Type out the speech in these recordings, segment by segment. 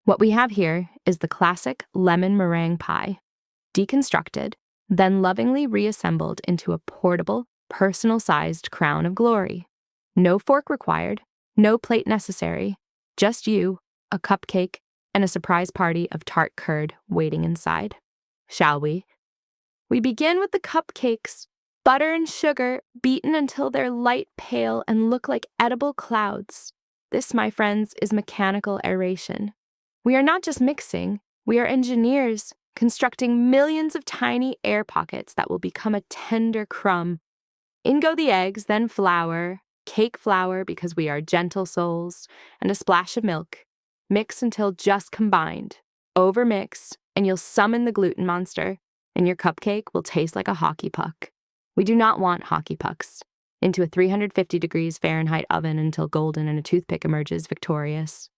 What we have here is the classic lemon meringue pie, deconstructed, then lovingly reassembled into a portable, personal-sized crown of glory. No fork required, no plate necessary, just you, a cupcake, and a surprise party of tart curd waiting inside. Shall we? We begin with the cupcakes, butter and sugar beaten until they're light pale and look like edible clouds. This, my friends, is mechanical aeration. We are not just mixing, we are engineers constructing millions of tiny air pockets that will become a tender crumb. In go the eggs, then flour, cake flour because we are gentle souls, and a splash of milk. Mix until just combined. Overmix, and you'll summon the gluten monster, and your cupcake will taste like a hockey puck. We do not want hockey pucks. Into a 350 degrees Fahrenheit oven until golden and a toothpick emerges victorious.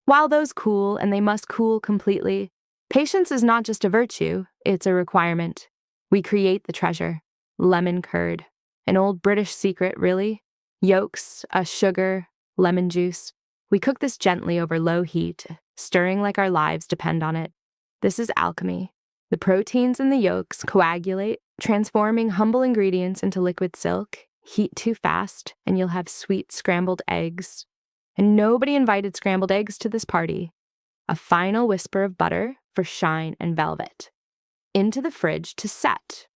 While those cool, and they must cool completely, patience is not just a virtue, it's a requirement. We create the treasure. Lemon curd. An old British secret, really. Yolks, a sugar, lemon juice. We cook this gently over low heat, stirring like our lives depend on it. This is alchemy. The proteins in the yolks coagulate, transforming humble ingredients into liquid silk. Heat too fast, and you'll have sweet scrambled eggs. And nobody invited scrambled eggs to this party. A final whisper of butter for shine and velvet. Into the fridge to set.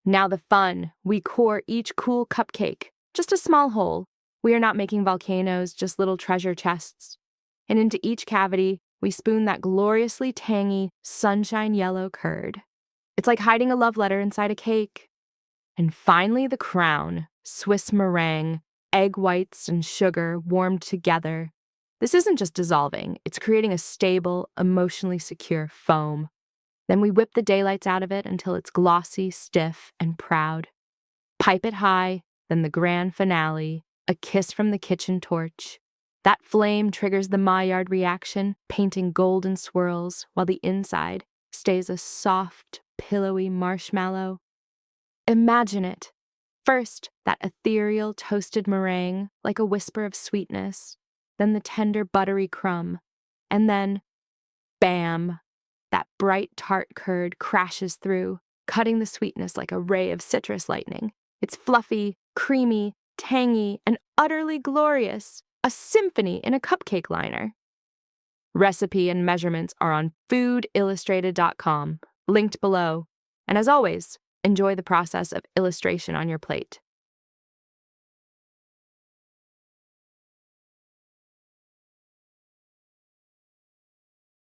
Now the fun. We core each cool cupcake. Just a small hole. We are not making volcanoes, just little treasure chests. And into each cavity, we spoon that gloriously tangy, sunshine yellow curd. It's like hiding a love letter inside a cake. And finally the crown, Swiss meringue, egg whites and sugar warmed together. This isn't just dissolving, it's creating a stable, emotionally secure foam. Then we whip the daylights out of it until it's glossy, stiff, and proud. Pipe it high, then the grand finale, a kiss from the kitchen torch. That flame triggers the Maillard reaction, painting golden swirls, while the inside stays a soft, pillowy marshmallow. Imagine it. First, that ethereal toasted meringue, like a whisper of sweetness, then the tender buttery crumb, and then, bam, that bright tart curd crashes through, cutting the sweetness like a ray of citrus lightning. It's fluffy, creamy, tangy, and utterly glorious, a symphony in a cupcake liner. Recipe and measurements are on foodillustrated.com, linked below. And as always, enjoy the process of illustration on your plate.